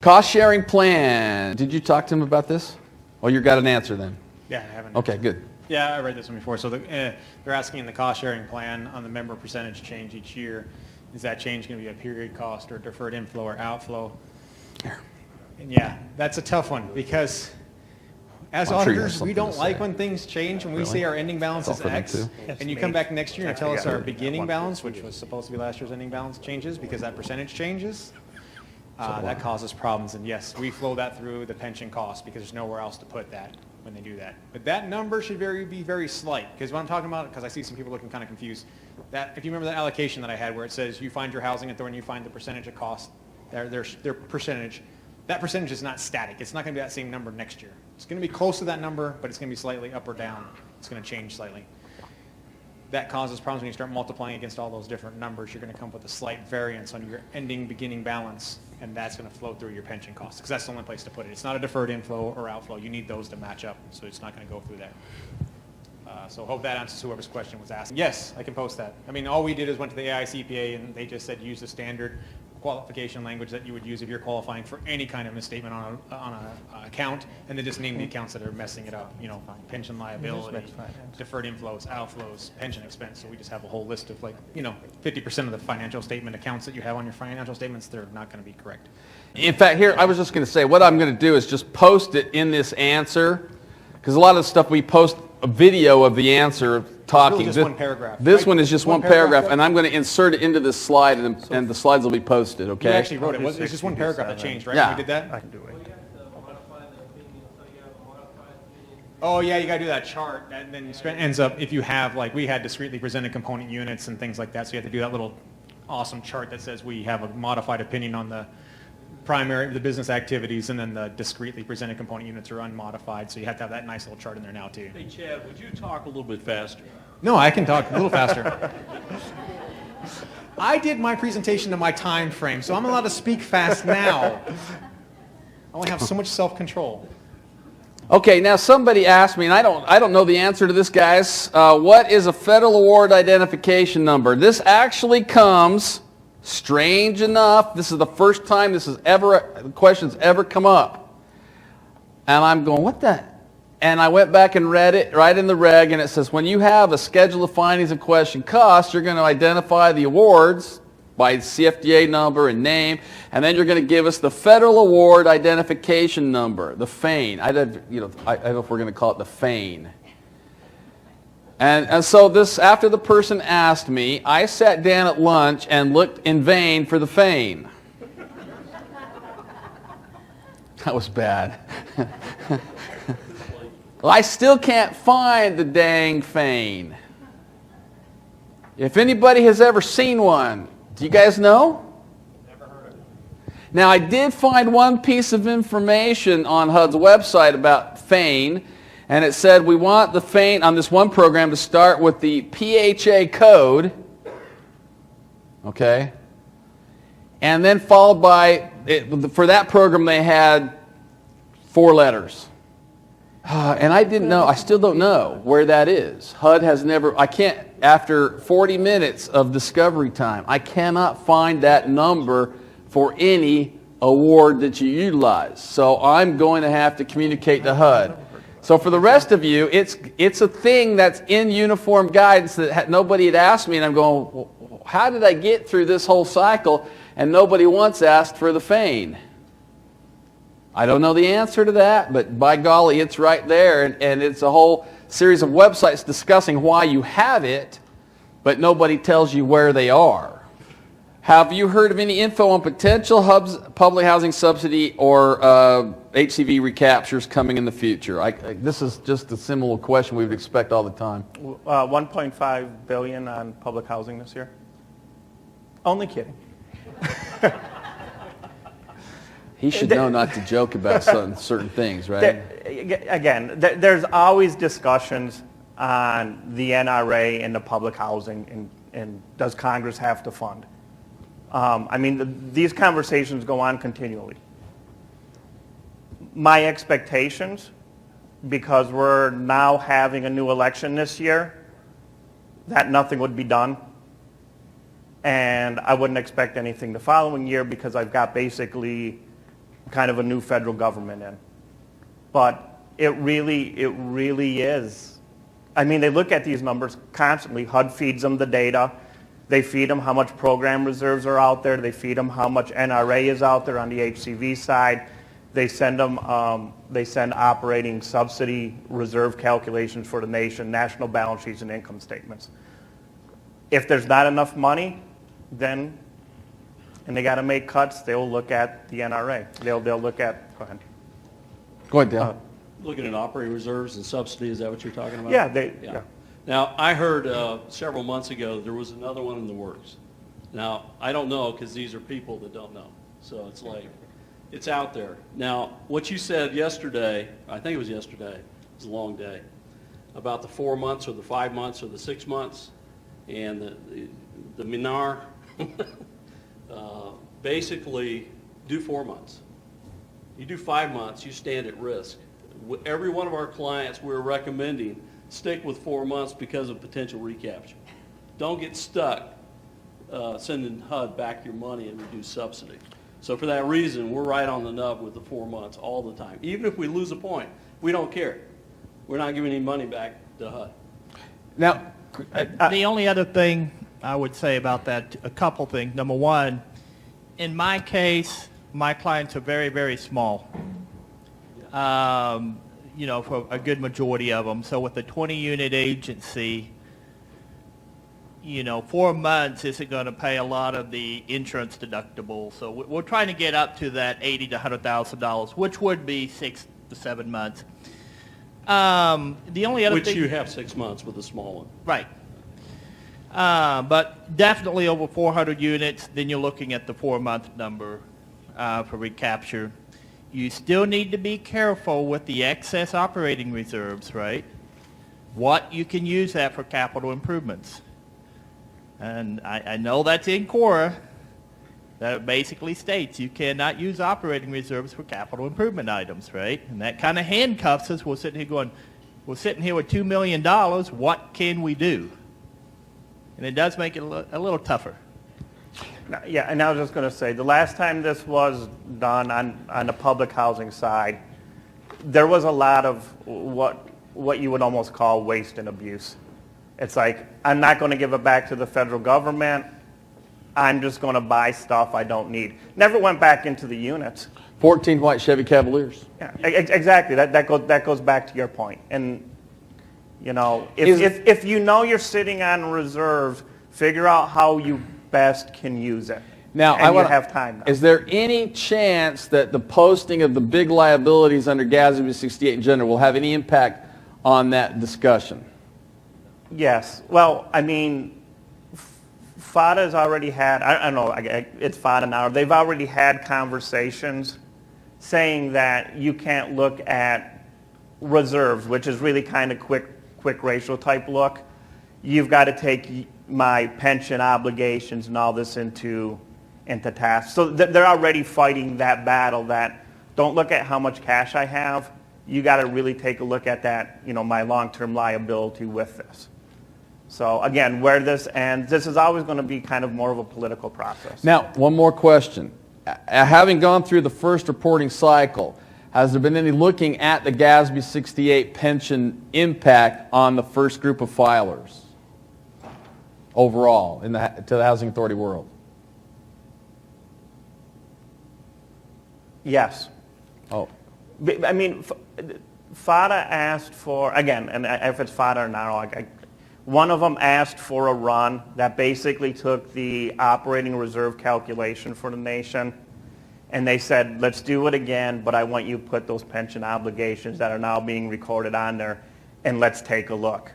Cost sharing plan. Did you talk to him about this? Oh, you got an answer then? Yeah, I haven't. Okay, good. Yeah, I read this one before. So they're asking in the cost sharing plan on the member percentage change each year. Is that change going to be a period cost or deferred inflow or outflow? And yeah, that's a tough one because as auditors, we don't like when things change. When we say our ending balance is X, and you come back next year and tell us our beginning balance, which was supposed to be last year's ending balance, changes because that percentage changes, that causes problems. And yes, we flow that through the pension cost because there's nowhere else to put that when they do that. But that number should be very slight because what I'm talking about, because I see some people looking kind of confused, that if you remember that allocation that I had where it says you find your housing authority and you find the percentage of cost, their percentage, that percentage is not static. It's not going to be that same number next year. It's going to be close to that number, but it's going to be slightly up or down. It's going to change slightly. That causes problems when you start multiplying against all those different numbers. You're going to come up with a slight variance on your ending beginning balance, and that's going to flow through your pension costs because that's the only place to put it. It's not a deferred inflow or outflow. You need those to match up, so it's not going to go through there. So hope that answers whoever's question was asked. Yes, I can post that. I mean, all we did is went to the AHACPA, and they just said use the standard qualification language that you would use if you're qualifying for any kind of misstatement on an account, and then just name the accounts that are messing it up. You know, pension liability, deferred inflows, outflows, pension expense. So we just have a whole list of 50% of the financial statement accounts that you have on your financial statements, they're not going to be correct. In fact, here, I was just going to say, what I'm going to do is just post it in this answer, because a lot of the stuff we post a video of the answer talking. It's really just one paragraph. This right? one is just one paragraph, and I'm going to insert it into this slide, and the slides will be posted, okay? You actually wrote it. It's just one paragraph that changed, right? Yeah. You did that? I can do it. Oh, yeah, you got to do that chart. And then it ends up, if you have, like, we had discretely presented component units and things like that, so you have to do that little awesome chart that says we have a modified opinion on the business activities, and then the discretely presented component units are unmodified, so you have to have that nice little chart in there now, too. Hey, Chad, would you talk a little bit faster? No, I can talk a little faster. I did my presentation to my time frame, so I'm allowed to speak fast now. I only have so much self-control. Okay, now somebody asked me, and I don't know the answer to this, guys. What is a federal award identification number? This actually comes, strange enough, this is the first time the question's ever come up. And I'm going, what the? And I went back and read it right in the reg, and it says when you have a schedule of findings and question costs, you're going to identify the awards by CFDA number and name, and then you're going to give us the Federal Award Identification Number, the FAIN. I don't know if we're going to call it the FAIN. And so this, after the person asked me, I sat down at lunch and looked in vain for the FAIN. That was bad. Well, I still can't find the dang FAIN. If anybody has ever seen one, do you guys know? Never heard of it. Now, I did find one piece of information on HUD's website about FAIN, and it said we want the FAIN on this one program to start with the PHA code, okay, and then followed by, for that program they had 4 letters. And I didn't know, I still don't know where that is. HUD has never, I can't, after 40 minutes of discovery time, I cannot find that number for any award that you utilize. So I'm going to have to communicate to HUD. So for the rest of you, it's a thing that's in uniform guidance that nobody had asked me, and I'm going, well, how did I get through this whole cycle and nobody once asked for the FAIN? I don't know the answer to that, but by golly, it's right there, and it's a whole series of websites discussing why you have it, but nobody tells you where they are. Have you heard of any info on potential hubs, public housing subsidy or HCV recaptures coming in the future? This is just a similar question we would expect all the time. 1.5 billion on public housing this year. Only kidding. He should know not to joke about certain things, right? Again, there's always discussions on the NRA and the public housing, and does Congress have to fund? I mean, these conversations go on continually. My expectations, because we're now having a new election this year, that nothing would be done. And I wouldn't expect anything the following year because I've got basically kind of a new federal government in. But it really is. I mean, they look at these numbers constantly. HUD feeds them the data. They feed them how much program reserves are out there. They feed them how much NRA is out there on the HCV side. They send them, they send operating subsidy reserve calculations for the nation, national balance sheets and income statements. If there's not enough money, then, and they got to make cuts, they'll look at the NRA. They'll look at, go ahead. Go ahead, Dale. Looking at operating reserves and subsidy, is that what you're talking about? Yeah, yeah. Now, I heard several months ago there was another one in the works. Now, I don't know because these are people that don't know. So it's like, it's out there. Now, what you said yesterday, I think it was yesterday, it was a long day, about the 4 months or the 5 months or the 6 months, and the MINAR, basically do 4 months. You do 5 months, you stand at risk. Every one of our clients we're recommending stick with 4 months because of potential recapture. Don't get stuck sending HUD back your money and reduce subsidy. So for that reason, we're right on the nub with the 4 months all the time. Even if we lose a point, we don't care. We're not giving any money back to HUD. Now, The only other thing I would say about that, a couple things. Number one, in my case, my clients are very, very small. You know, for a good majority of them. So with a 20-unit agency, you know, 4 months isn't going to pay a lot of the insurance deductible. So we're trying to get up to that $80,000 to $100,000, which would be 6 to 7 months. The only other Which thing, you have 6 months with a small one. right. But definitely over 400 units, then you're looking at the 4-month number for recapture. You still need to be careful with the excess operating reserves, right? What you can use that for capital improvements. And I know that's in Cora. That basically states you cannot use operating reserves for capital improvement items, right? And that kind of handcuffs us. We're sitting here going, we're sitting here with $2 million. What can we do? And it does make it a little tougher. Yeah, and I was just going to say, the last time this was done on the public housing side, there was a lot of what you would almost call waste and abuse. It's like, I'm not going to give it back to the federal government. I'm just going to buy stuff I don't need. Never went back into the units. 14 white Chevy Cavaliers. Yeah, exactly. That goes back to your point. And, you know, if you know you're sitting on reserves, figure out how you best can use it. Now, and you have time now. Is there any chance that the posting of the big liabilities under GASB 68 in general will have any impact on that discussion? Yes. Well, I mean, FADA has already had, I don't know, it's FADA now, they've already had conversations saying that you can't look at reserves, which is really kind of quick ratio type look. You've got to take my pension obligations and all this into task. So they're already fighting that battle that don't look at how much cash I have. You got to really take a look at that, you know, my long-term liability with this. So again, where this ends, this is always going to be kind of more of a political process. Now, one more question. Having gone through the first reporting cycle, has there been any looking at the GASB 68 pension impact on the first group of filers overall to the Housing Authority world? Yes. Oh. I mean, FADA asked for, again, and if it's FADA or not, one of them asked for a run that basically took the operating reserve calculation for the nation, and they said, let's do it again, but I want you to put those pension obligations that are now being recorded on there, and let's take a look.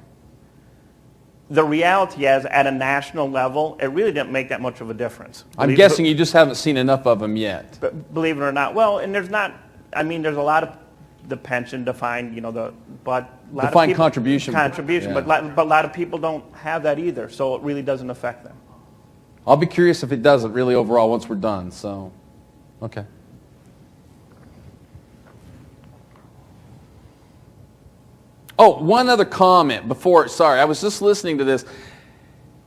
The reality is, at a national level, it really didn't make that much of a difference. I'm guessing you just haven't seen enough of them yet. But believe it or not, well, and there's not, I mean, there's a lot of the pension defined, you know, but a lot Defined of people, contribution. yeah. but a lot of people don't have that either, so it really doesn't affect them. I'll be curious if it doesn't really overall once we're done. So, okay. Oh, one other comment before. Sorry, I was just listening to this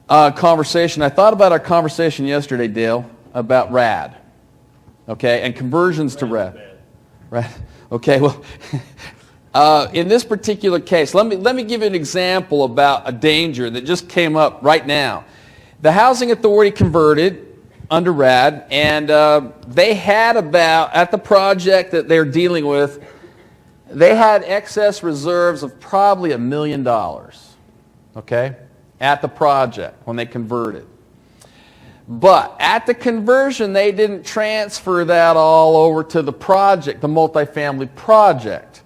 conversation. I thought about our conversation yesterday, Dale, about RAD. Okay, and conversions to Red's red. bad. Right. Okay. Well, in this particular case, let me give you an example about a danger that just came up right now. The Housing Authority converted under RAD, and they had about, at the project that they're dealing with, they had excess reserves of probably $1 million. Okay, at the project when they converted. But at the conversion, they didn't transfer that all over to the project, the multifamily project.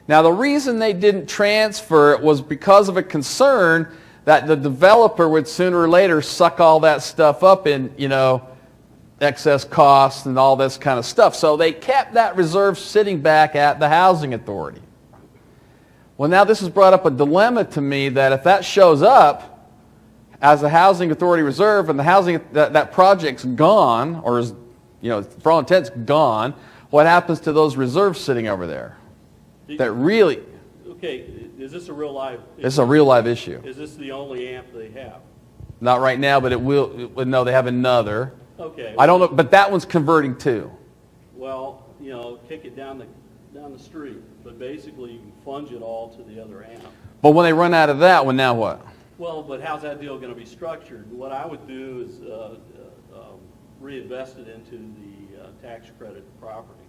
Now, the reason they didn't transfer it was because of a concern that the developer would sooner or later suck all that stuff up in, excess costs and all this kind of stuff. So they kept that reserve sitting back at the Housing Authority. Well, now this has brought up a dilemma to me that if that shows up as a Housing Authority reserve and that project's gone, or is, for all intents gone, what happens to those reserves sitting over there? That really, Okay, is this a real live? it's a real live issue. Is this the only amp they have? Not right now, but it will. No, they have another. Okay. I don't know, but that one's converting too. Well, kick it down the street, but basically you can funge it all to the other amp. But when they run out of that one, now what? Well, but how's that deal going to be structured? What I would do is reinvest it into the tax credit property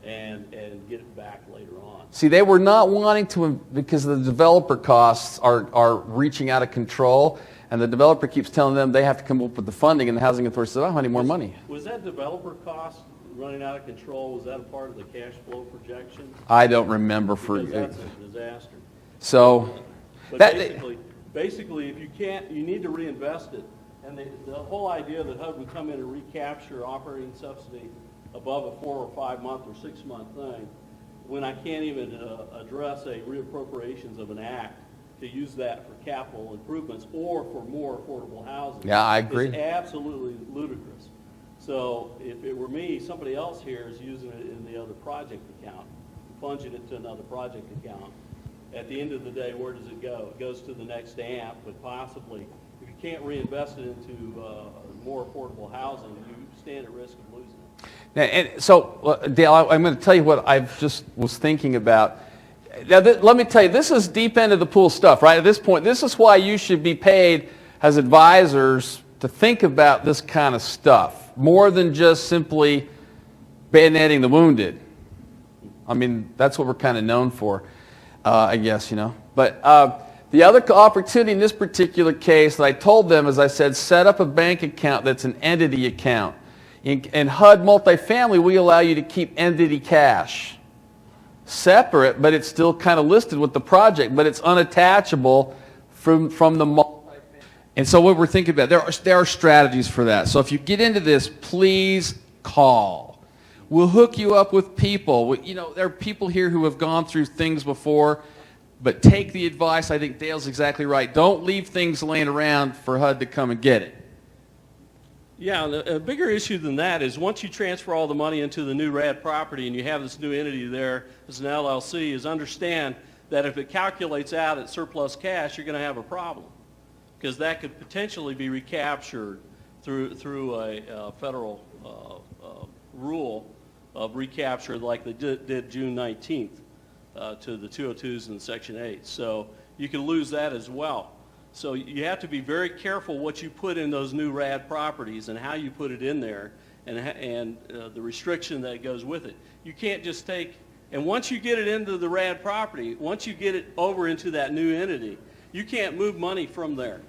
and get it back later on. See, they were not wanting to, because the developer costs are reaching out of control, and the developer keeps telling them they have to come up with the funding, and the Housing Authority says, I don't have any more money. Was that developer cost running out of control, was that a part of the cash flow projection? I don't remember for. Because that's a disaster. So, But basically, if you can't, you need to reinvest it. And the whole idea that HUD would come in and recapture operating subsidy above a 4 or 5 month or 6 month thing, when I can't even address a reappropriations of an act to use that for capital improvements or for more affordable housing. Yeah, I agree. It's absolutely ludicrous. So if it were me, somebody else here is using it in the other project account, plunging it to another project account. At the end of the day, where does it go? It goes to the next amp, but possibly, if you can't reinvest it into more affordable housing, you stand at risk of losing it. Now, and so, Dale, I'm going to tell you what I just was thinking about. Now, let me tell you, this is deep end of the pool stuff, right? At this point, this is why you should be paid as advisors to think about this kind of stuff, more than just simply bayoneting the wounded. I mean, that's what we're kind of known for, I guess, But the other opportunity in this particular case that I told them, as I said, set up a bank account that's an entity account. In HUD multifamily, we allow you to keep entity cash separate, but it's still kind of listed with the project, but it's unattachable from the multifamily. And so what we're thinking about, there are strategies for that. So if you get into this, please call. We'll hook you up with people. There are people here who have gone through things before, but take the advice. I think Dale's exactly right. Don't leave things laying around for HUD to come and get it. Yeah, a bigger issue than that is once you transfer all the money into the new RAD property and you have this new entity there as an LLC, is understand that if it calculates out at surplus cash, you're going to have a problem, because that could potentially be recaptured through a federal rule of recapture like they did June 19th to the 202s and Section 8. So you can lose that as well. So you have to be very careful what you put in those new RAD properties and how you put it in there, and the restriction that goes with it. You can't just take, and once you get it into the RAD property, once you get it over into that new entity, you can't move money from there.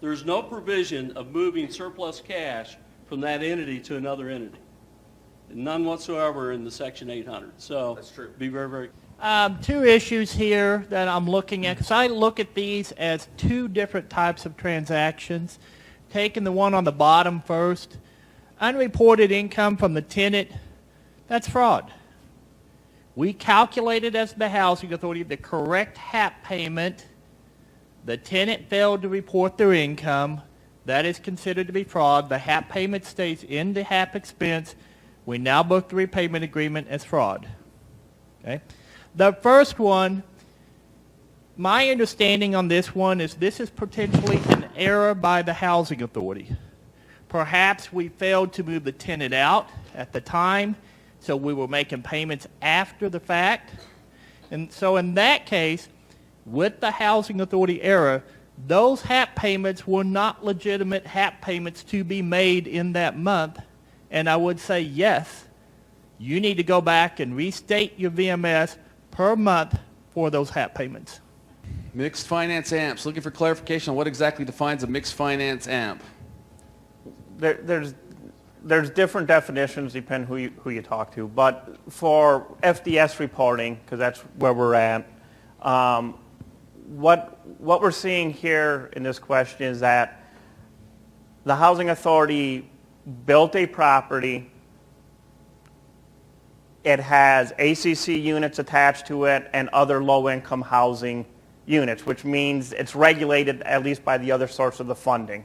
There's no provision of moving surplus cash from that entity to another entity. None whatsoever in the Section 800. So that's true. Be very, very. Two issues here that I'm looking at, because I look at these as two different types of transactions. Taking the one on the bottom first, unreported income from the tenant, that's fraud. We calculated as the Housing Authority the correct HAP payment. The tenant failed to report their income. That is considered to be fraud. The HAP payment stays in the HAP expense. We now book the repayment agreement as fraud. Okay? The first one, my understanding on this one is this is potentially an error by the Housing Authority. Perhaps we failed to move the tenant out at the time, so we were making payments after the fact. And so in that case, with the housing authority error, those HAP payments were not legitimate HAP payments to be made in that month. And I would say, yes, you need to go back and restate your VMS per month for those HAP payments. Mixed finance amps. Looking for clarification on what exactly defines a mixed finance amp. There's different definitions depending who you talk to, but for FDS reporting, because that's where we're at, what we're seeing here in this question is that the housing authority built a property. It has ACC units attached to it and other low-income housing units, which means it's regulated at least by the other source of the funding.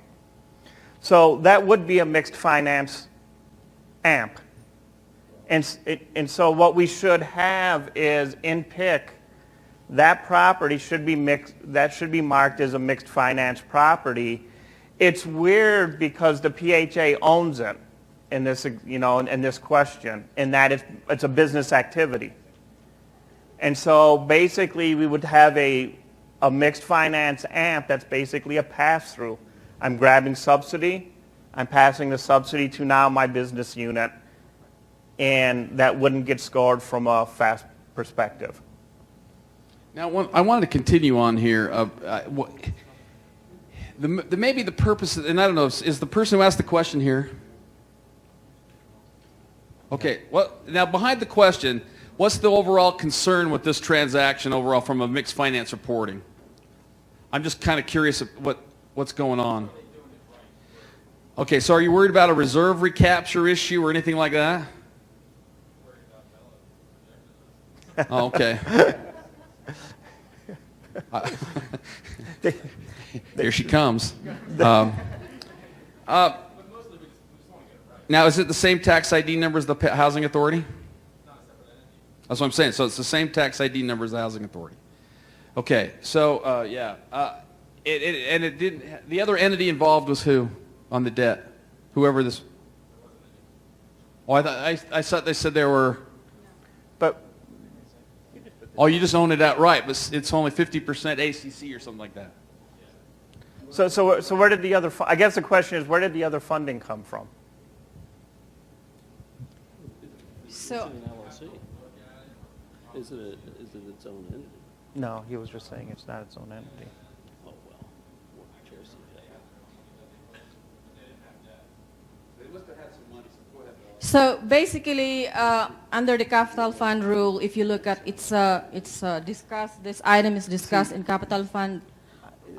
So that would be a mixed finance AMP. And so what we should have is in PIC, that property should be mixed, that should be marked as a mixed finance property. It's weird because the PHA owns it in this, in this question, in that it's a business activity. And so basically we would have a mixed finance AMP that's basically a pass-through. I'm grabbing subsidy, I'm passing the subsidy to now my business unit, and that wouldn't get scored from a FAST perspective. Now, I wanted to continue on here. Maybe the purpose, and I don't know, is the person who asked the question here? Okay, well, now behind the question, what's the overall concern with this transaction overall from a mixed finance reporting? I'm just kind of curious what's going on. Okay, so are you worried about a reserve recapture issue or anything like that? Oh, okay. Here she comes. Now, is it the same tax ID number as the housing authority? That's what I'm saying. So it's the same tax ID number as the housing authority. Okay. So yeah, and it didn't. The other entity involved was who on the debt? Whoever this. Oh, I thought they said there were. But oh, you just own it outright, but it's only 50% ACC or something like that. So where did the other? I guess the question is, where did the other funding come from? It's an LLC. Is it its own entity? No, he was just saying it's not its own entity. Oh, well. Chair said that. So basically, under the capital fund rule, if you look at it's discussed. This item is discussed in capital fund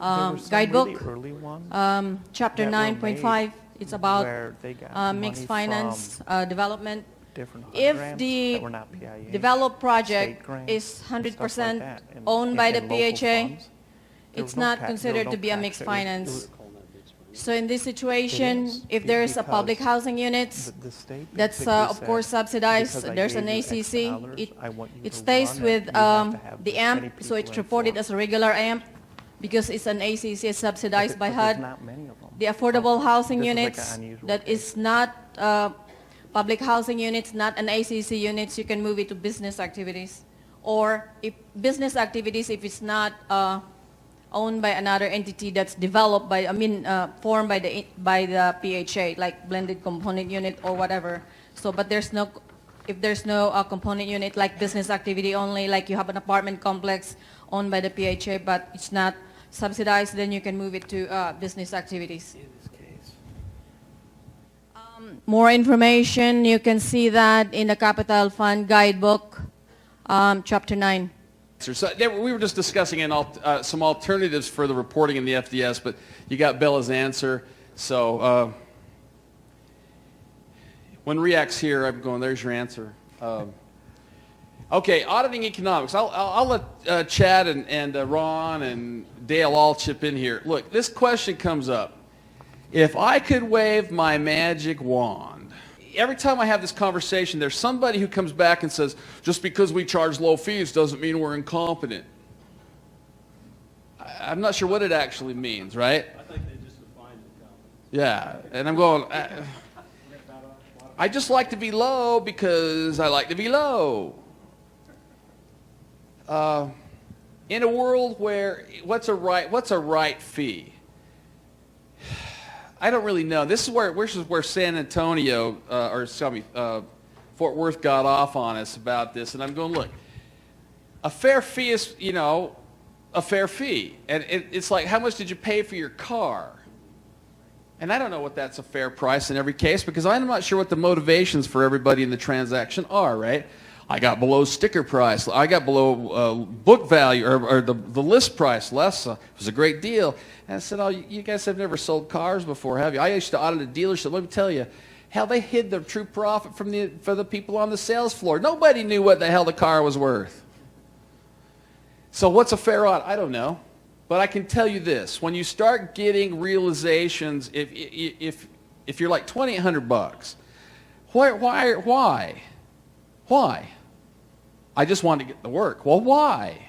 There were some guidebook, really early ones chapter that were 9.5. It's about where they got mixed money finance development. different If grants the that were not PIA, developed project state grants, is and stuff like 100% that. And- owned by the and local PHA, funds, there it's was no not tax- there considered was to no be a tax. mixed It was- finance. Calling that mixed finance. So in this situation, is, if there is a public because housing units, the state that's basically of said, course subsidized, because I there's gave an you X ACC, dollars, I want you it to stays run it, with you have to have the this many AMP, so people it's in reported for it. as a regular AMP because it's an ACC, it's subsidized by But there's HUD. not many of them. The affordable housing This is like an units, unusual that case. is not public housing units, not an ACC units, you can move it to business activities. Or if business activities, if it's not owned by another entity that's developed by, formed by the PHA, like blended component unit or whatever. So, but there's no, if there's no component unit like business activity only, like you have an apartment complex owned by the PHA, but it's not subsidized, then you can move it to business activities. More information, you can see that in the Capital Fund Guidebook, Chapter 9. So we were just discussing some alternatives for the reporting in the FDS, but you got Bella's answer. So when REACT's here, I'm going, there's your answer. Okay, auditing economics. I'll let Chad and Ron and Dale all chip in here. Look, this question comes up. If I could wave my magic wand, every time I have this conversation, there's somebody who comes back and says, just because we charge low fees doesn't mean we're incompetent. I'm not sure what it actually means, right? I think they just defined incompetence. Yeah, and I'm going, I just like to be low because I like to be low. In a world where, what's a right fee? I don't really know. This is where San Antonio, Fort Worth got off on us about this, and I'm going, look, a fair fee is, a fair fee. And it's like, how much did you pay for your car? And I don't know what that's a fair price in every case, because I'm not sure what the motivations for everybody in the transaction are, right? I got below sticker price. I got below book value, or the list price less. It was a great deal. And I said, oh, you guys have never sold cars before, have you? I used to audit a dealership. Let me tell you, hell, they hid the true profit for the people on the sales floor. Nobody knew what the hell the car was worth. So what's a fair audit? I don't know. But I can tell you this. When you start getting realizations, if you're like $2,800, why? I just want to get the work. Well, why?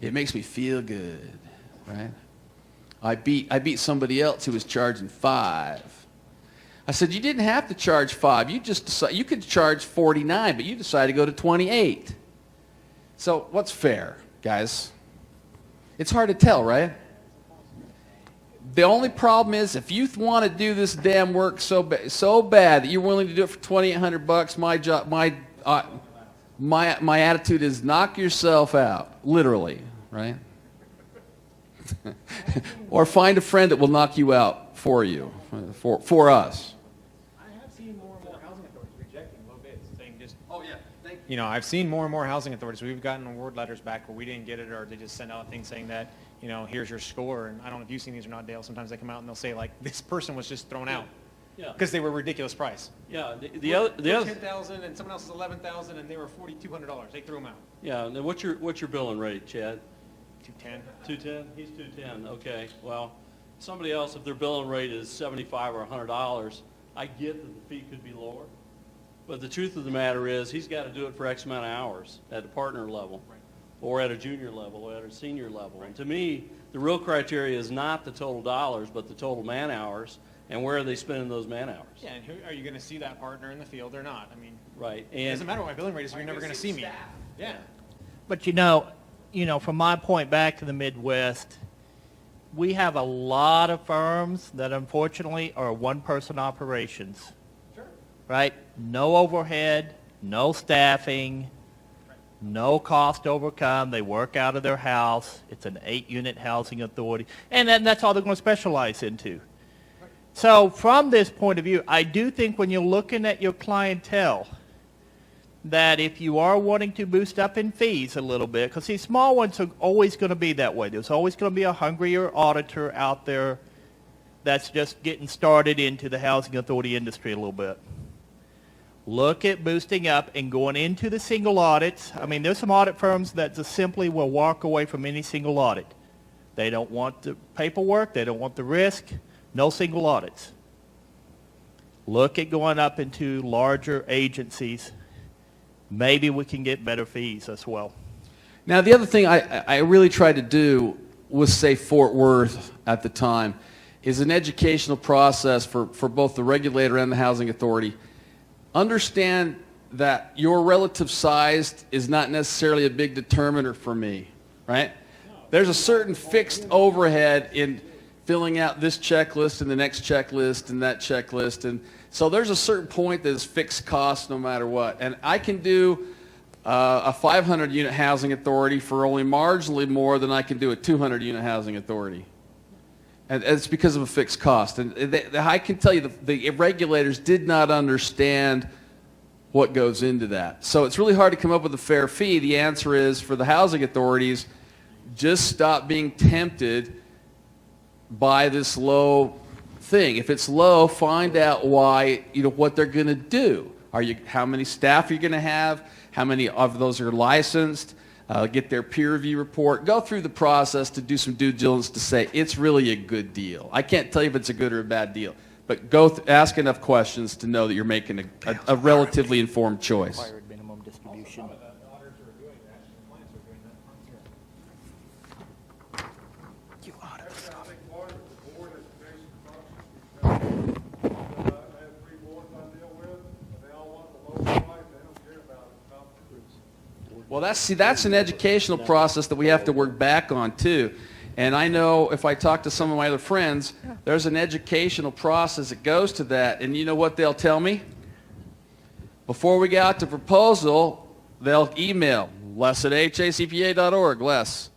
It makes me feel good, right? I beat somebody else who was charging $5. I said, you didn't have to charge $5. You could charge $49, but you decided to go to $28. So what's fair, guys? It's hard to tell, right? The only problem is, if you want to do this damn work so bad that you're willing to do it for $2,800, my attitude is knock yourself out, literally, right? Or find a friend that will knock you out for you, for us. I have seen more and more housing authorities rejecting low bids, saying just, Oh yeah, thank you. you know, I've seen more and more housing authorities. We've gotten award letters back where we didn't get it, or they just send out things saying that, here's your score. And I don't know if you've seen these or not, Dale. Sometimes they come out and they'll say, like, this person was just thrown out Yeah. because they were a ridiculous price. Yeah, the other, $10,000 and someone else is $11,000 and they were $4,200. They threw them out. yeah, and then what's your billing rate, Chad? 210. 210? He's 210, okay. Well, somebody else, if their billing rate is $75 or $100, I get that the fee could be lower. But the truth of the matter is, he's got to do it for X amount of hours at the partner level, or at a junior level, or at a senior level. And to me, the real criteria is not the total dollars, but the total man hours, and where are they spending those man hours? Yeah, and are you going to see that partner in the field or not? I mean, Right. it doesn't matter what my billing rate is if you're never going to see me. Yeah. But from my point back to the Midwest, we have a lot of firms that unfortunately are one-person operations. Sure. Right? No overhead, no staffing, no cost to overcome. They work out of their house. It's an 8-unit housing authority. And then that's all they're going to specialize into. So from this point of view, I do think when you're looking at your clientele, that if you are wanting to boost up in fees a little bit, because these small ones are always going to be that way. There's always going to be a hungrier auditor out there that's just getting started into the housing authority industry a little bit. Look at boosting up and going into the single audits. I mean, there's some audit firms that just simply will walk away from any single audit. They don't want the paperwork. They don't want the risk. No single audits. Look at going up into larger agencies. Maybe we can get better fees as well. Now, the other thing I really tried to do was, say, Fort Worth at the time, is an educational process for both the regulator and the housing authority. Understand that your relative size is not necessarily a big determiner for me, right? There's a certain fixed overhead in filling out this checklist and the next checklist and that checklist. And so there's a certain point that is fixed cost no matter what. And I can do a 500-unit housing authority for only marginally more than I can do a 200-unit housing authority. And it's because of a fixed cost. And I can tell you the regulators did not understand what goes into that. So it's really hard to come up with a fair fee. The answer is, for the housing authorities, just stop being tempted by this low thing. If it's low, find out why, what they're going to do. How many staff are you going to have? How many of those are licensed? Get their peer review report. Go through the process to do some due diligence to say it's really a good deal. I can't tell you if it's a good or a bad deal, but ask enough questions to know that you're making a relatively informed choice. Required minimum distribution. Well, that's an educational process that we have to work back on too. And I know if I talk to some of my other friends, there's an educational process that goes to that. And you know what they'll tell me? Before we get out to proposal, they'll email les@hacpa.org. Les,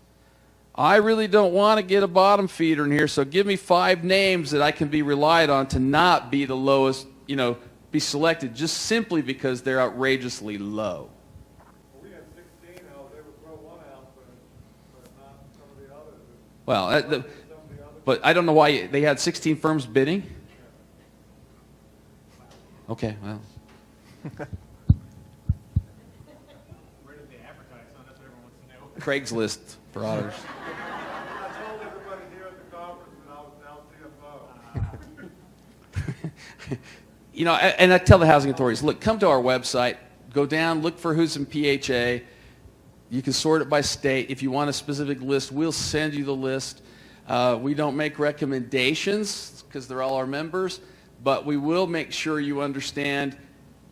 I really don't want to get a bottom feeder in here, so give me 5 names that I can be relied on to not be the lowest, be selected just simply because they're outrageously low. We had 16, they would throw one out, but not some of the others. Well, but I don't know why they had 16 firms bidding. Okay, well. Where did they advertise on? That's what everyone wants to know. Craigslist for auditors. I told everybody here at the conference that I was now CFO. And I tell the housing authorities, look, come to our website, go down, look for who's in PHA. You can sort it by state. If you want a specific list, we'll send you the list. We don't make recommendations because they're all our members, but we will make sure you understand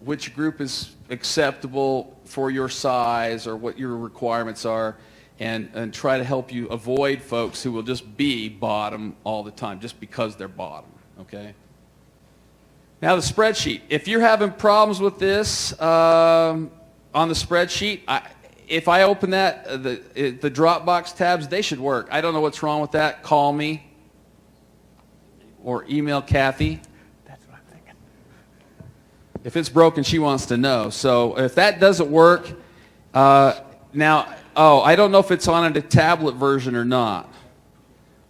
which group is acceptable for your size or what your requirements are, and try to help you avoid folks who will just be bottom all the time just because they're bottom, okay? Now the spreadsheet. If you're having problems with this on the spreadsheet, if I open that, the Dropbox tabs, they should work. I don't know what's wrong with that. Call me or email Kathy. That's what I'm thinking. If it's broken, she wants to know. So if that doesn't work, now, I don't know if it's on a tablet version or not,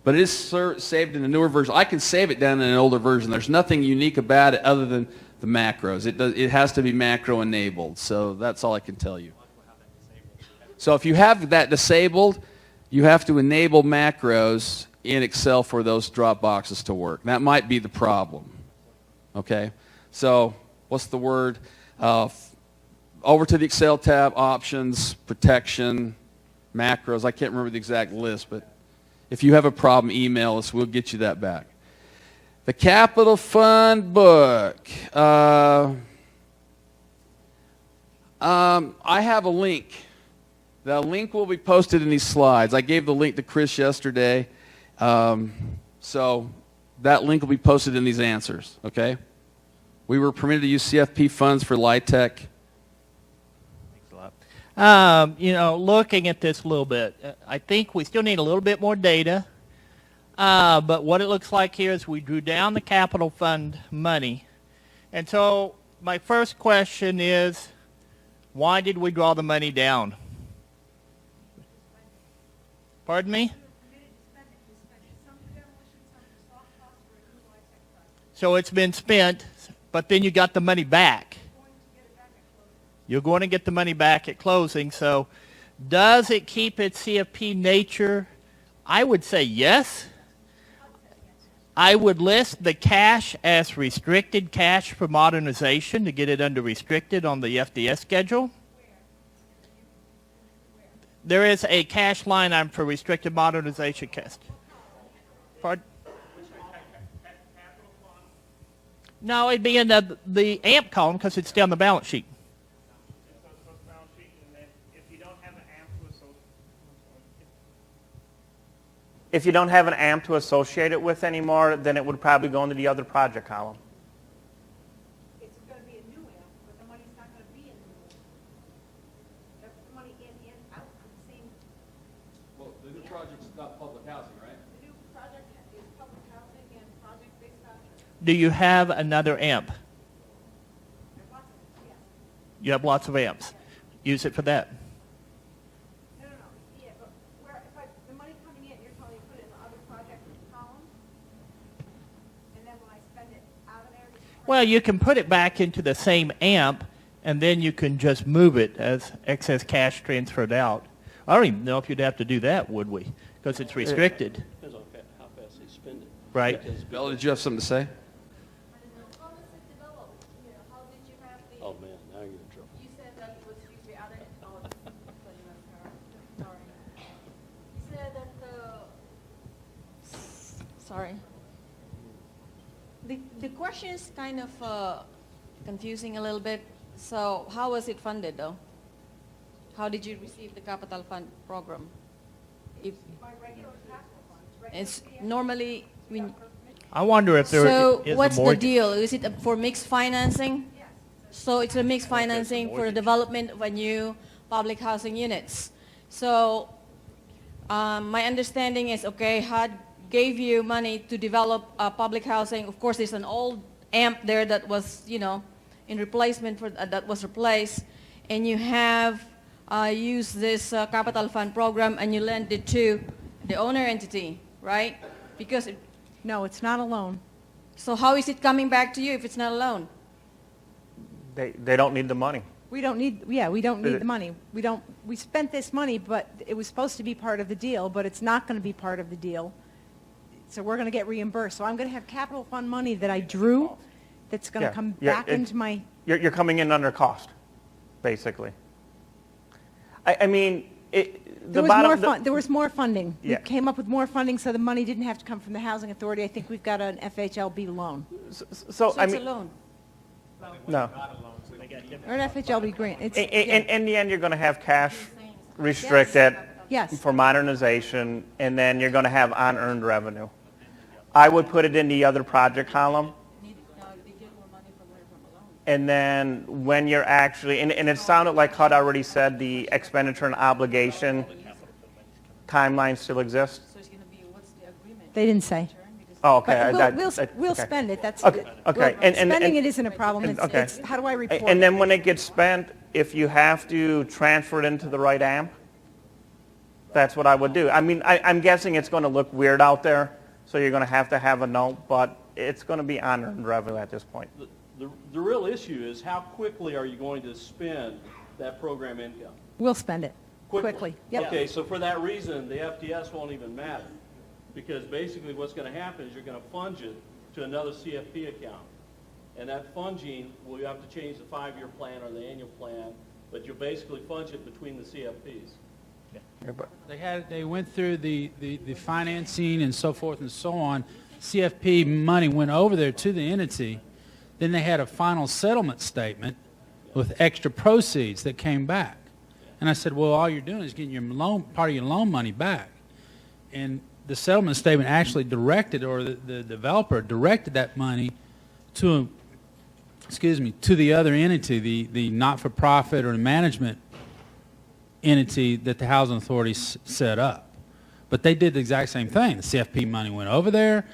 but it is saved in a newer version. I can save it down in an older version. There's nothing unique about it other than the macros. It has to be macro enabled, so that's all I can tell you. So if you have that disabled, you have to enable macros in Excel for those drop boxes to work. That might be the problem, okay? So what's the word? Over to the Excel tab, options, protection, macros. I can't remember the exact list, but if you have a problem, email us. We'll get you that back. The capital fund book. I have a link. The link will be posted in these slides. I gave the link to Chris yesterday. So that link will be posted in these answers, okay? We were permitted to use CFP funds for LIHTC. Looking at this a little bit, I think we still need a little bit more data. But what it looks like here is we drew down the capital fund money. And so my first question is, why did we draw the money down? Pardon me? So it's been spent, but then you got the money back. You're going to get the money back at closing. So does it keep its CFP nature? I would say yes. I would list the cash as restricted cash for modernization to get it under restricted on the FDS schedule. There is a cash line item for restricted modernization cost. Pardon? No, it'd be in the AMP column because it's still on the balance sheet. If you don't have an AMP to associate it with anymore, then it would probably go into the other project column. It's going to be a new AMP, but the money's not going to be in the new AMP. That's the money in, out on the same. Well, the new project's not public housing, right? The new project is public housing and project-based vouchers. Do you have another AMP? There's lots of it, yes. You have lots of AMPs. Use it for that. No. Yeah, but the money coming in, you're telling me put it in the other project column? And then when I spend it out of there? Well, you can put it back into the same AMP, and then you can just move it as excess cash transferred out. I don't even know if you'd have to do that, would we? Because it's restricted, Depends on how fast they spend it. right? Because- Bella, did you have something to say? How was it developed? How did you have the? Oh, man, now you're in trouble. You said that it was usually other. Sorry. You said that Sorry. The question is kind of confusing a little bit. So how was it funded, though? How did you receive the capital fund program? If My regular capital funds, regular it's normally when. I wonder if there So is a what's the mortgage. deal? Is it for mixed financing? So it's a mixed financing for the development of a new public housing units. So my understanding is, okay, HUD gave you money to develop public housing. Of course, there's an old AMP there that was, in replacement for that was replaced, and you have used this capital fund program and you lend it to the owner entity, right? Because No, it's not a loan. so how is it coming back to you if it's not a loan? They don't need the money. We don't need the money. We spent this money, but it was supposed to be part of the deal, but it's not going to be part of the deal. So we're going to get reimbursed. So I'm going to have capital fund money that I drew that's going to Yeah, come yeah, back into my, You're coming in under cost, basically. I mean, there was more funding. Yeah. We came up with more funding so the money didn't have to come from the Housing Authority. I think we've got an FHLB loan. So So I it's a mean, loan. no. Or an FHLB grant. It's, In the end, you're going to have cash restricted Yes. for modernization, and then you're going to have unearned revenue. I would put it in the other project column. And then when you're actually, and it sounded like HUD already said the expenditure and obligation timeline still exists. So it's going to be, what's the agreement? They didn't say. Oh, okay. But we'll okay. spend it. That's Okay, okay. spending it isn't a problem. It's, okay. it's how do I report And it? then when it gets spent, if you have to transfer it into the right AMP, that's what I would do. I mean, I'm guessing it's going to look weird out there, so you're going to have a note, but it's going to be unearned revenue at this point. The real issue is how quickly are you going to spend that program income? We'll spend it quickly. Yep. Okay, so for that reason, the FTS won't even matter. Because basically what's going to happen is you're going to fund it to another CFP account. And that funding, well, you have to change the 5-year plan or the annual plan, but you'll basically fund it between the CFPs. They went through the financing and so forth and so on. CFP money went over there to the entity. Then they had a final settlement statement with extra proceeds that came back. And I said, well, all you're doing is getting your loan, part of your loan money back. And the settlement statement actually directed, or the developer directed that money to the other entity, the not-for-profit or the management entity that the Housing Authority set up. But they did the exact same thing. The CFP money went over there,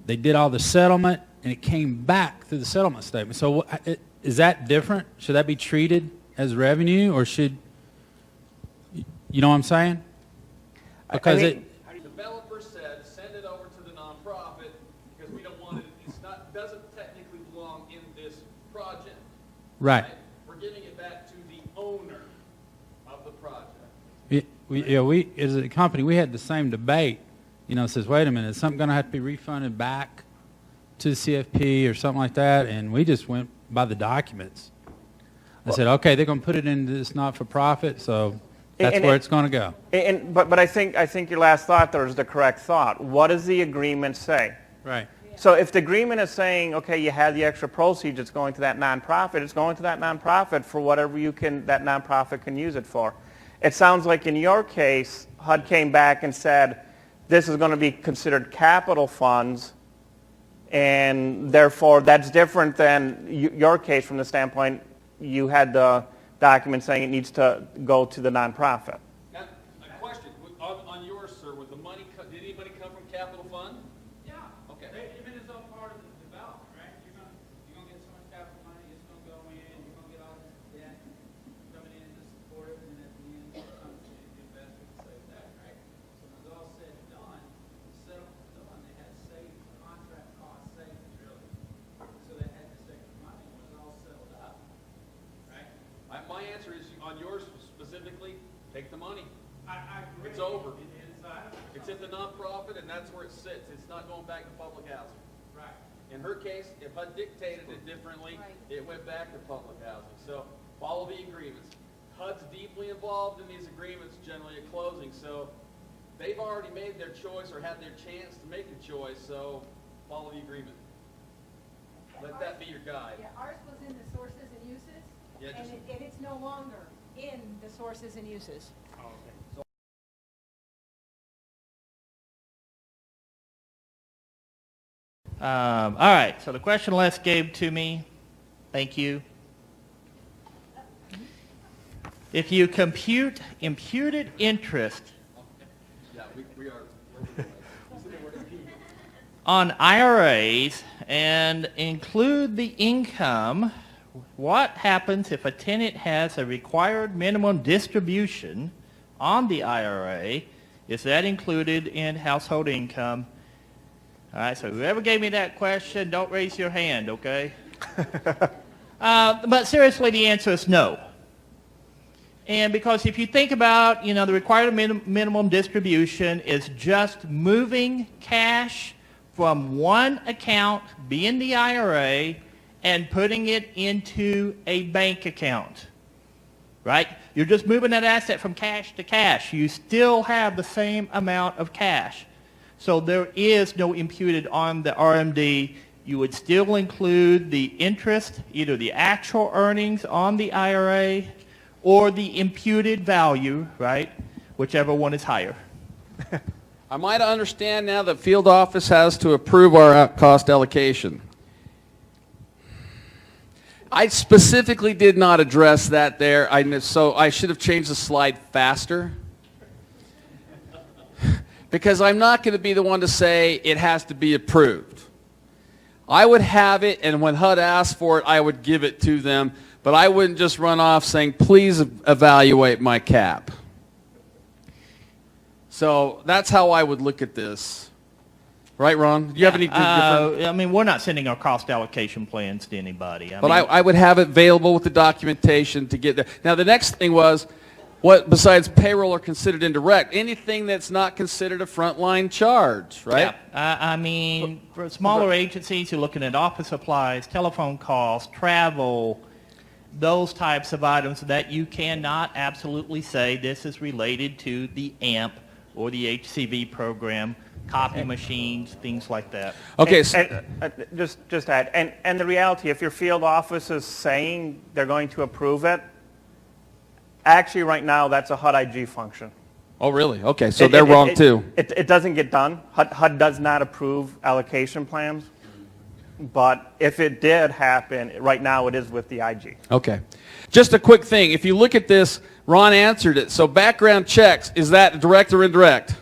they did all the settlement, and it came back through the settlement statement. So is that different? Should that be treated as revenue, or should, you know what I'm saying? Because I mean, The developer said, send it over to the nonprofit because we don't want it, doesn't technically belong in this project. right. We're giving it back to the owner of the project. We as a company, we had the same debate. Says, wait a minute, is something going to have to be refunded back to the CFP or something like that? And we just went by the documents. I said, okay, they're going to put it into this not-for-profit, so that's where it's going to go. But I think your last thought there is the correct thought. What does the agreement say? Right. So if the agreement is saying, okay, you had the extra proceeds, it's going to that nonprofit, it's going to that nonprofit for whatever that nonprofit can use it for. It sounds like in your case, HUD came back and said, this is going to be considered capital funds, and therefore that's different than your case from the standpoint you had the document saying it needs to go to the nonprofit. Now, a question, on yours, sir, did any money come from capital fund? Yeah. Okay. Even as though part of the development, right? You're gonna get so much capital money, it's gonna go in, you're gonna get all this debt coming in to support it, and at the end, it comes to the investor to save that, right? So when it's all said and done, the settlement was done, they had saved contract cost savings, really. So they had this extra money, when it was all settled up, right? My answer is, on yours specifically, take the money. I agree. It's over. Inside. It's at the nonprofit, and that's where it sits. It's not going back to public housing. Right. In her case, if HUD dictated it differently, Right. it went back to public housing. So follow the agreements. HUD's deeply involved in these agreements generally at closing, so they've already made their choice or had their chance to make a choice, so follow the agreement. Let that be your guide. Yeah, ours was in the sources and uses, Yeah, and just- it's no longer in the sources and uses. All right, so the question Les gave to me, thank you. If you compute imputed interest on IRAs and include the income, what happens if a tenant has a required minimum distribution on the IRA? Is that included in household income? All right, so whoever gave me that question, don't raise your hand, okay? But seriously, the answer is no. And because if you think about, the required minimum distribution is just moving cash from one account, being the IRA, and putting it into a bank account, right? You're just moving that asset from cash to cash. You still have the same amount of cash. So there is no imputed on the RMD. You would still include the interest, either the actual earnings on the IRA or the imputed value, right? Whichever one is higher. I might understand now that field office has to approve our cost allocation. I specifically did not address that there, so I should have changed the slide faster. Because I'm not going to be the one to say it has to be approved. I would have it, and when HUD asked for it, I would give it to them, but I wouldn't just run off saying, please evaluate my cap. So that's how I would look at this. Right, Ron? Do you have any different? I mean, we're not sending our cost allocation plans to anybody. I would have it available with the documentation to get there. Now, the next thing was, what besides payroll are considered indirect? Anything that's not considered a frontline charge, right? Yeah. I mean, for smaller agencies, you're looking at office supplies, telephone calls, travel, those types of items that you cannot absolutely say this is related to the AMP or the HCV program, copy machines, things like that. Okay. Just add, and the reality, if your field office is saying they're going to approve it, actually right now that's a HUD IG function. Oh, really? Okay, so they're wrong too. It doesn't get done. HUD does not approve allocation plans, but if it did happen, right now it is with the IG. Okay. Just a quick thing. If you look at this, Ron answered it. So background checks, is that direct or indirect?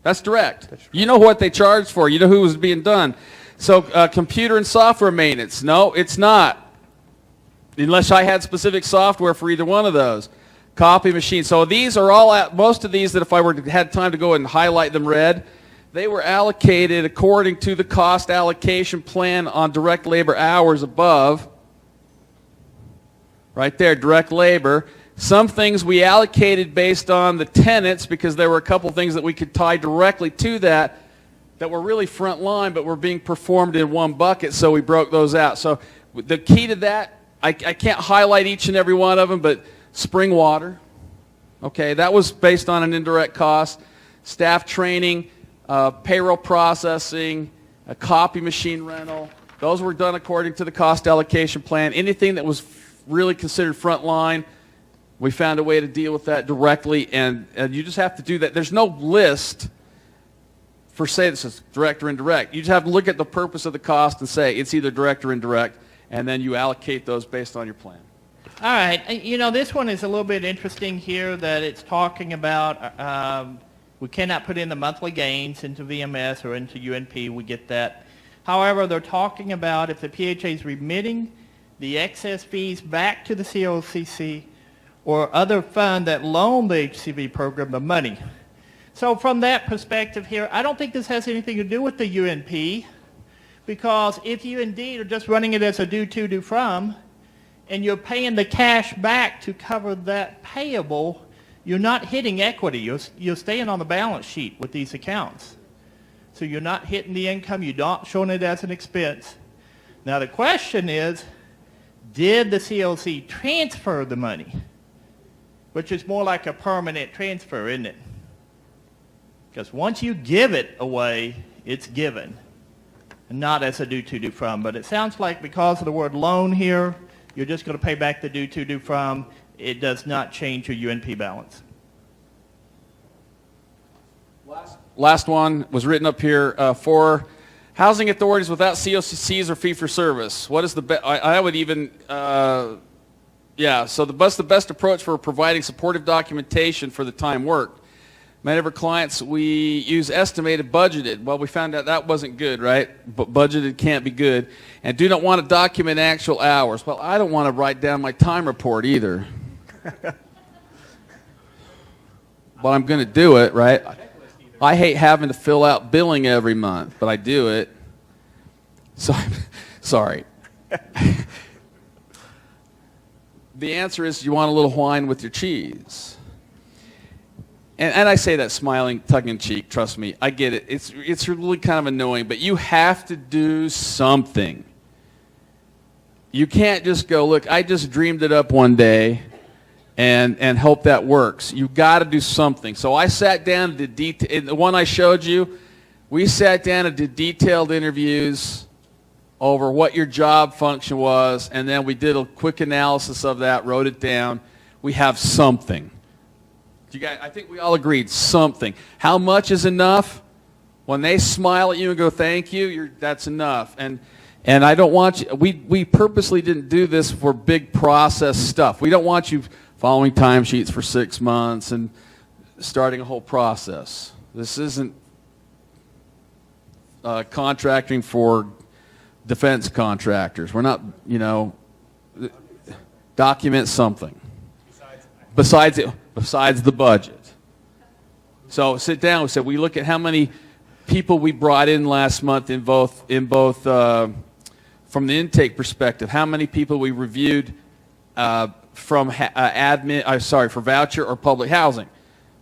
That's direct. You know what they charge for. You know who was being done. So computer and software maintenance, no, it's not. Unless I had specific software for either one of those. Copy machine. So these are all, most of these that if I had time to go and highlight them red, they were allocated according to the cost allocation plan on direct labor hours above. Right there, direct labor. Some things we allocated based on the tenants because there were a couple things that we could tie directly to that were really front line but were being performed in one bucket, so we broke those out. So the key to that, I can't highlight each and every one of them, but spring water, okay, that was based on an indirect cost. Staff training, payroll processing, a copy machine rental, those were done according to the cost allocation plan. Anything that was really considered front line, we found a way to deal with that directly, and you just have to do that. There's no list for say this is direct or indirect. You just have to look at the purpose of the cost and say it's either direct or indirect, and then you allocate those based on your plan. All right. You know, this one is a little bit interesting here that it's talking about we cannot put in the monthly gains into VMS or into UNP. We get that. However, they're talking about if the PHA is remitting the excess fees back to the COCC or other fund that loaned the HCV program the money. So from that perspective here, I don't think this has anything to do with the UNP, because if you indeed are just running it as a due to, due from, and you're paying the cash back to cover that payable, you're not hitting equity. You're staying on the balance sheet with these accounts. So you're not hitting the income. You're not showing it as an expense. Now the question is, did the COC transfer the money? Which is more like a permanent transfer, isn't it? Because once you give it away, it's given, and not as a due to, due from. But it sounds like because of the word loan here, you're just going to pay back the due to, due from. it does not change your UNP balance. Last one was written up here for housing authorities without COCCs or fee-for-service. What is the I would even, yeah, so what's the best approach for providing supportive documentation for the time worked? Many of our clients, we use estimated budgeted. Well, we found out that wasn't good, right? But budgeted can't be good. And do not want to document actual hours. Well, I don't want to write down my time report either. But I'm going to do it, right? I hate having to fill out billing every month, but I do it. So, sorry. The answer is you want a little wine with your cheese. And I say that smiling, tongue-in-cheek, trust me. I get it. It's really kind of annoying, but you have to do something. You can't just go, look, I just dreamed it up one day and hope that works. You've got to do something. So I sat down and did the one I showed you, we sat down and did detailed interviews over what your job function was, and then we did a quick analysis of that, wrote it down. We have something. You guys, I think we all agreed, something. How much is enough? When they smile at you and go, thank you, that's enough. And I don't want you, we purposely didn't do this for big process stuff. We don't want you following timesheets for 6 months and starting a whole process. This isn't contracting for defense contractors. We're not, document something. Besides the budget. So sit down. We said we look at how many people we brought in last month in both from the intake perspective. How many people we reviewed from for voucher or public housing.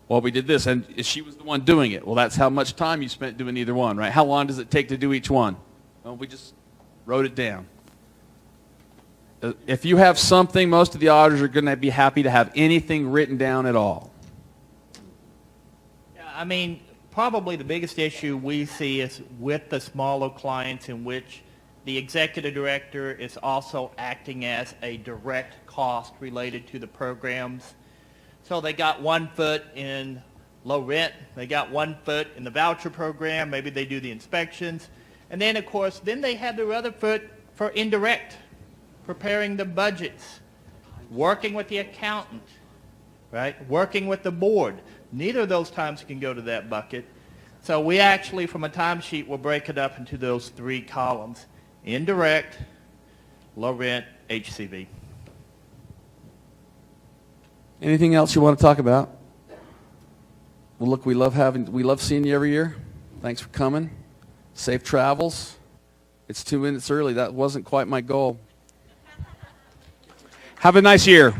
Well, we did this, and she was the one doing it. Well, that's how much time you spent doing either one, right? How long does it take to do each one? Well, we just wrote it down. If you have something, most of the auditors are going to be happy to have anything written down at all. Yeah, I mean, probably the biggest issue we see is with the smaller clients in which the executive director is also acting as a direct cost related to the programs. So they got 1 foot in low rent, they got 1 foot in the voucher program, maybe they do the inspections, and then of course, then they have their other foot for indirect, preparing the budgets, working with the accountant, right? Working with the board. Neither of those times can go to that bucket. So we actually, from a timesheet, will break it up into those 3 columns. Indirect, low rent, HCV. Anything else you want to talk about? Well, look, we love seeing you every year. Thanks for coming. Safe travels. It's 2 minutes early. That wasn't quite my goal. Have a nice year.